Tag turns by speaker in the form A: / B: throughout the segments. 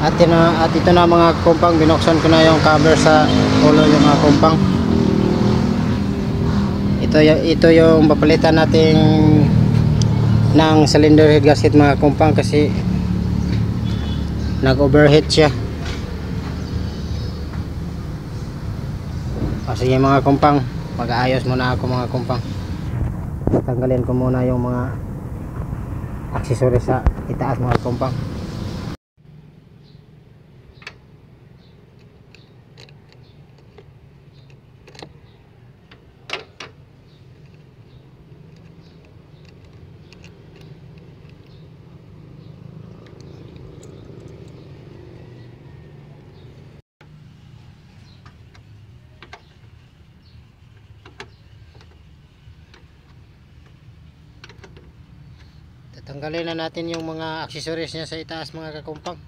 A: At ito na mga kumpang, binuksan ko na yung cover sa ulo yung mga kumpang. Ito yung papalitan natin ng cylinder head gasket mga kumpang, kasi nag-overheat siya. Sige mga kumpang, mag-aayos muna ako mga kumpang. Tanggalin ko muna yung mga accessories sa itaas mga kumpang. Tanggalin na natin yung mga accessories niya sa itaas mga kakumpang.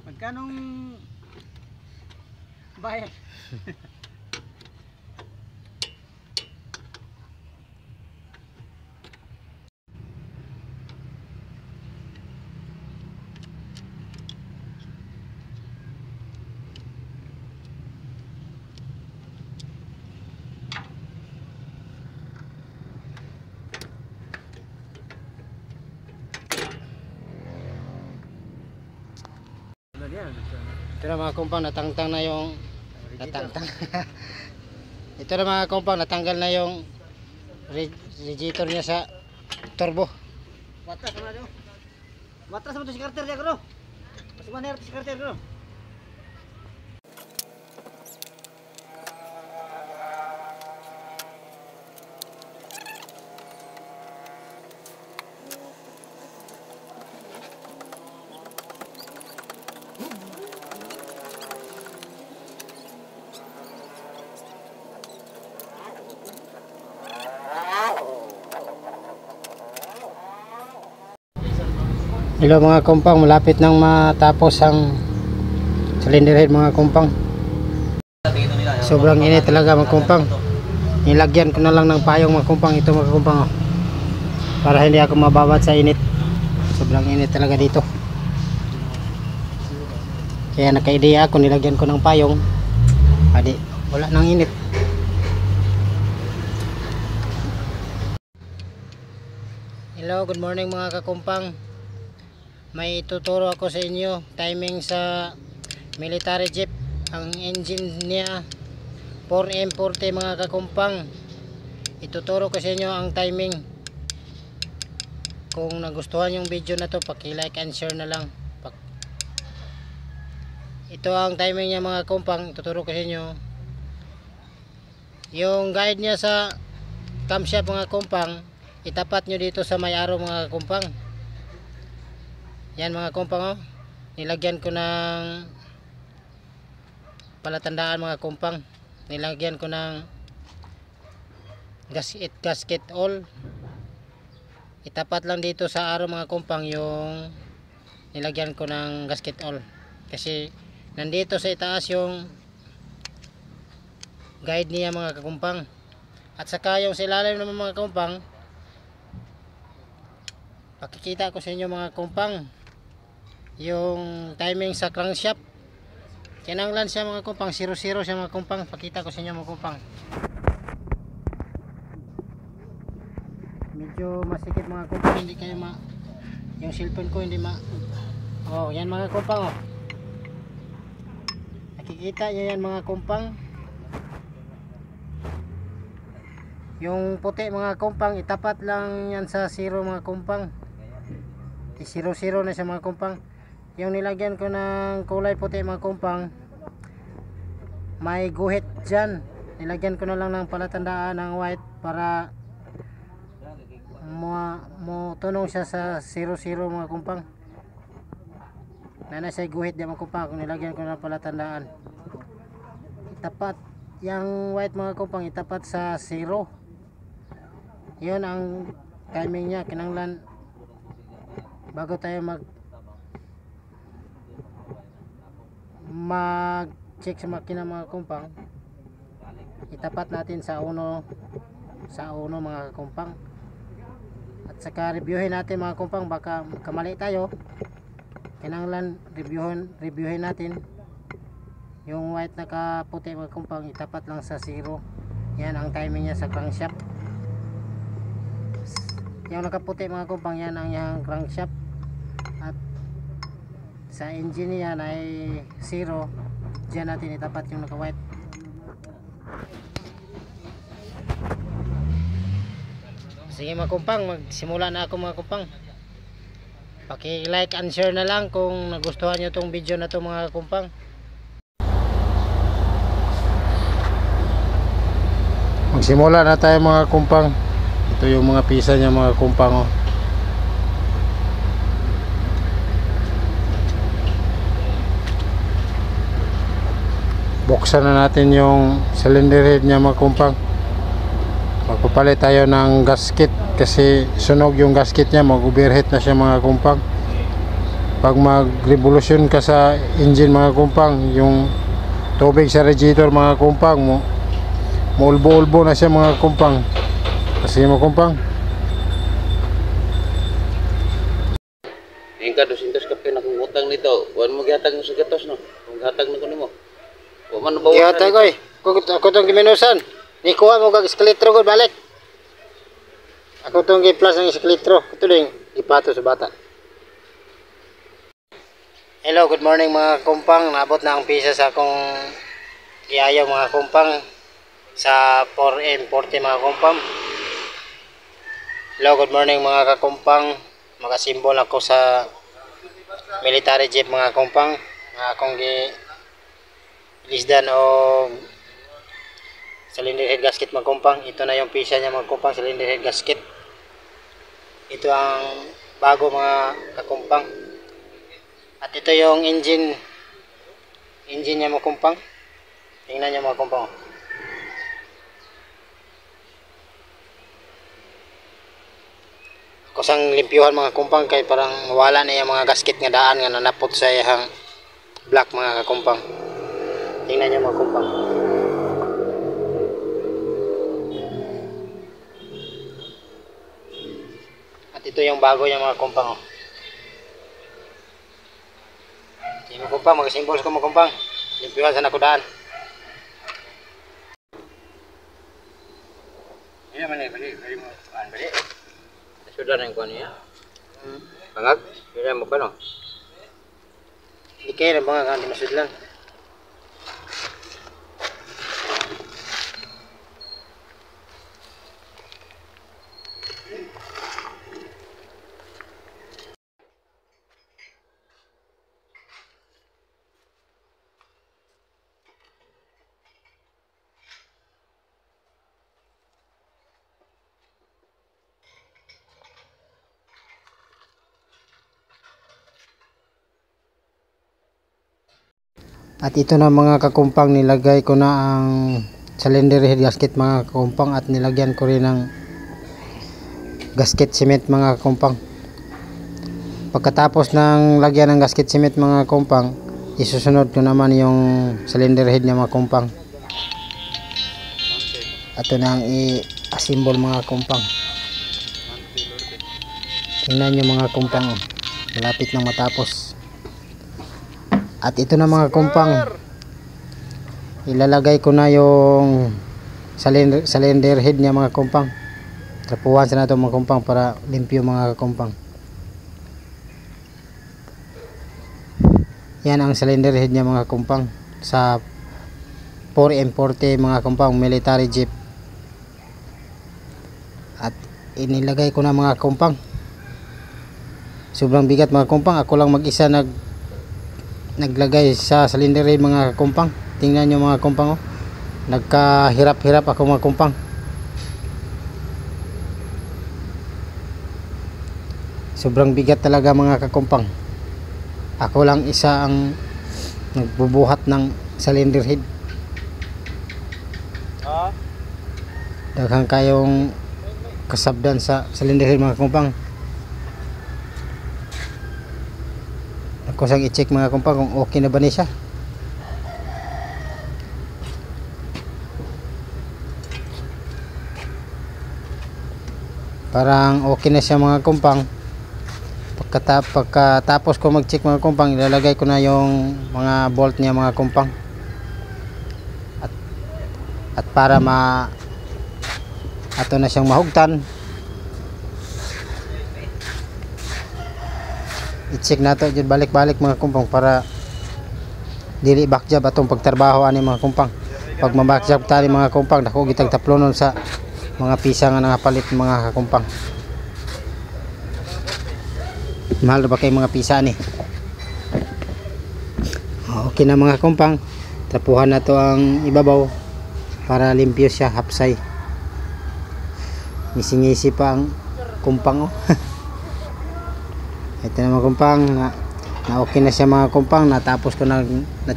B: Magkanong bayad?
A: Ito na mga kumpang, natangtang na yung ito na mga kumpang, natanggal na yung radiator niya sa turbo.
B: Watras mo na doon. Watras mo to si karter niya ko. Mas manera to si karter ko.
A: Hello mga kumpang, malapit nang matapos ang cylinder head mga kumpang. Sobrang init talaga mga kumpang. Nilagyan ko na lang ng payong mga kumpang, ito mga kumpang, oh, para hindi ako mababad sa init. Sobrang init talaga dito, kaya naka-ideya ako, nilagyan ko ng payong, adi wala nang init. Hello, good morning mga kakumpang. May ituturo ako sa inyo timing sa military jeep. Ang engine niya 4M40 mga kakumpang. Ituturo ko sa inyo ang timing. Kung nagustuhan yung video na to, paki-like and share na lang. Ito ang timing niya mga kumpang, ituturo ko sa inyo. Yung guide niya sa camshaft mga kumpang, itapat nyo dito sa may arrow mga kumpang. Yan mga kumpang, oh, nilagyan ko ng palatandaan mga kumpang, nilagyan ko ng gasket all. Itapat lang dito sa arrow mga kumpang yung nilagyan ko ng gasket all, kasi nandito sa itaas yung guide niya mga kumpang. At saka yung sa ilalim naman mga kumpang, pakikita ko sa inyo mga kumpang yung timing sa crankshaft. Kinanglan siya mga kumpang, 00 siya mga kumpang. Pakita ko sa inyo mga kumpang. Medyo masikip mga kumpang, hindi kayo yung cellphone ko hindi oh, yan mga kumpang, oh. Nakikita nyo yan mga kumpang. Yung puti mga kumpang, itapat lang yan sa 0 mga kumpang. 00 na siya mga kumpang. Yung nilagyan ko ng kulay puti mga kumpang, may guhit dyan. Nilagyan ko na lang ng palatandaan ng white para tunong siya sa 00 mga kumpang. Nasa guhit di mga kumpang kung nilagyan ko ng palatandaan. Itapat yung white mga kumpang, itapat sa 0. Yun ang timing niya. Kinanglan bago tayo mag-check sa makina mga kumpang, itapat natin sa uno mga kumpang. At saka reviewin natin mga kumpang, baka kamali tayo. kinanglan reviewin natin yung white nakaputi mga kumpang, itapat lang sa 0. Yan ang timing niya sa crankshaft. Yung nakaputi mga kumpang, yan ang yung crankshaft, at sa engine niya ay 0. Diyan natin itapat yung naka white. Sige mga kumpang, magsimula na ako mga kumpang. Paki-like and share na lang kung nagustuhan nyo tong video na to mga kumpang. Magsimula na tayo mga kumpang. Ito yung mga pisa niya mga kumpang, oh. Buksan na natin yung cylinder head niya mga kumpang. Magpapalit tayo ng gasket kasi sunog yung gasket niya, mag-overheat na siya mga kumpang. Pag mag-revolution ka sa engine mga kumpang, yung tubig sa radiator mga kumpang mo maulbo-ulbo na siya mga kumpang. Kasi mga kumpang,
C: Yung ka 200 ka pinakungutang nito. Huwag mo gihatag mo sa gatos, no? Kung gihatag na ko nimo. Huwag man bawasan.
A: gihatag oy. Ako tong giminusan. Ni kuha mo kag escalator gud balik. Ako tong gi-plus ang escalator. Ito ding ipato sa bata. Hello, good morning mga kumpang. Naabot na ang pisa sa akong iayaw mga kumpang sa 4M40 mga kumpang. Hello, good morning mga kakumpang. Makasimbol ako sa military jeep mga kumpang. Akong gilisdan o cylinder head gasket mga kumpang. Ito na yung pisa niya mga kumpang, cylinder head gasket. Ito ang bago mga kakumpang. At ito yung engine niya mga kumpang. Tingnan niyo mga kumpang. Kusang limpyuhan mga kumpang kay parang mawala na yung mga gasket nga daan nga nanapot sa iyang black mga kakumpang. Tingnan niyo mga kumpang. At ito yung bago niya mga kumpang, oh. Sige mga kumpang, mag-symbols ko mga kumpang. Limpyuhan sa nakudaan.
C: Iya man bali mo bali. Sudah nang kuan niya. Bangag, kaya mo pa no.
A: Hindi kayo na mga kandi masudlan. At ito na mga kakumpang, nilagay ko na ang cylinder head gasket mga kakumpang at nilagyan ko rin ng gasket cement mga kakumpang. Pagkatapos ng lagyan ng gasket cement mga kakumpang, isusunod ko naman yung cylinder head niya mga kakumpang. Ito na ang i-assemble mga kakumpang. Tingnan nyo mga kakumpang, oh. Malapit nang matapos. At ito na mga kumpang, ilalagay ko na yung cylinder head niya mga kumpang. Trapuhan sa nato mga kumpang para limpyo mga kumpang. Yan ang cylinder head niya mga kumpang sa 4M40 mga kumpang military jeep. At inilagay ko na mga kumpang. Sobrang bigat mga kumpang, ako lang mag-isa naglagay sa cylinder head mga kumpang. Tingnan nyo mga kumpang, oh. Nagkahirap-hirap ako mga kumpang. Sobrang bigat talaga mga kakumpang. Ako lang isa ang nagbubuhat ng cylinder head. Daghang kayong kasabdan sa cylinder head mga kumpang. Ako sang i-check mga kumpang kung okay na ba niya siya. Parang okay na siya mga kumpang. Pagkatapos ko mag-check mga kumpang, ilalagay ko na yung mga bolt niya mga kumpang. At para ato na siyang mahugtan, i-check nato jud balik-balik mga kumpang para dili backjab atong pagtrabaho ani mga kumpang. Pag mabackjab tani mga kumpang, dako gitag taplonon sa mga pisa nga nangapalit mga kumpang. Mahal ba kay mga pisa ni? Okay na mga kumpang, trapuhan na to ang ibabaw para limpyo siya, hapsay. Ngisi-ngisi pa ang kumpang oh. Ito na mga kumpang, na okay na siya mga kumpang, natapos ko na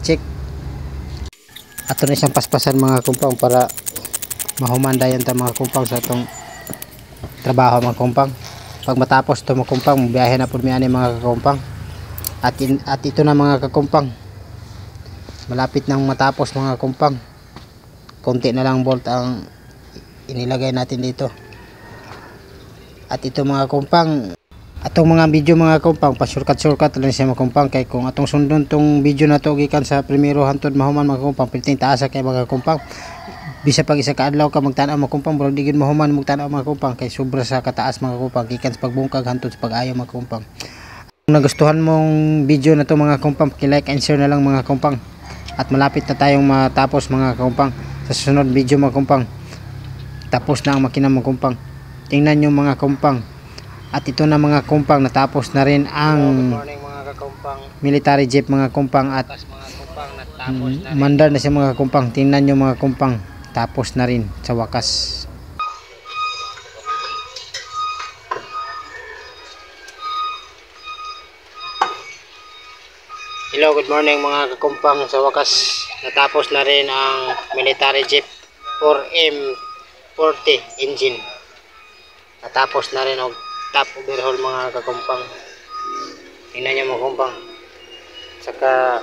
A: check. Ato na siyang paspasan mga kumpang para mahumandayan ta mga kumpang sa itong trabaho mga kumpang. Pag matapos ito mga kumpang, biyahe na po miani mga kumpang. At ito na mga kumpang, malapit nang matapos mga kumpang. Konti na lang bolt ang inilagay natin dito. At ito mga kumpang, atong mga video mga kumpang, pa-shortcut lang siya mga kumpang. Kay kung atong sundon tong video na to gikan sa primero hantod mahuman mga kumpang, pilting taasa kay mga kumpang. Bisa pag isa ka adlaw ka magtan-aw mga kumpang, bro digid mahuman magtan-aw mga kumpang kay sobra sa kataas mga kumpang gikan sa pagbungkag hantod sa pag-ayo mga kumpang. Kung nagustuhan mong video na to mga kumpang, paki-like and share na lang mga kumpang. At malapit na tayong matapos mga kumpang. Sa susunod video mga kumpang, tapos na ang makina mga kumpang. Tingnan nyo mga kumpang. At ito na mga kumpang, natapos na rin ang military jeep mga kumpang. At mandar na siya mga kumpang. Tingnan nyo mga kumpang, tapos na rin sa wakas. Hello, good morning mga kumpang. Sa wakas, natapos na rin ang military jeep 4M40 engine. Natapos na rin ang top overhaul mga kakumpang. Tingnan nyo mga kumpang. Saka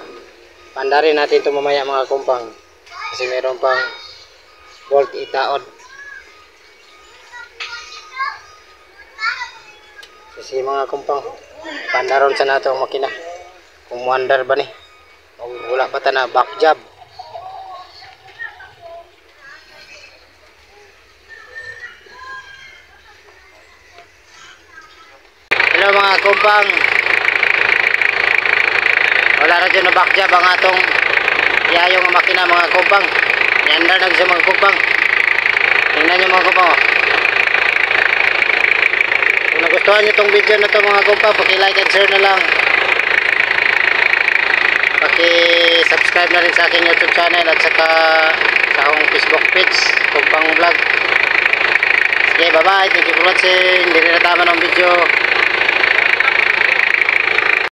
A: pandarin natin ito mamaya mga kumpang, kasi meron pang bolt itaod. Kasi mga kumpang, pandaron sa nato ang makina kung muandar ba ni o wala pa ta na back job. Hello mga kumpang, wala na dyan na back job ang atong iyayong makina mga kumpang. Yandar na sa mga kumpang. Tingnan nyo mga kumpang. Kung nagustuhan nyo itong video na ito mga kumpang, paki-like and share na lang. Paki-subscribe na rin sa aking YouTube channel at saka sa akong Facebook page, Kumpang Vlog. Sige, bye bye. Thank you for watching. Hindi rin natama ng video.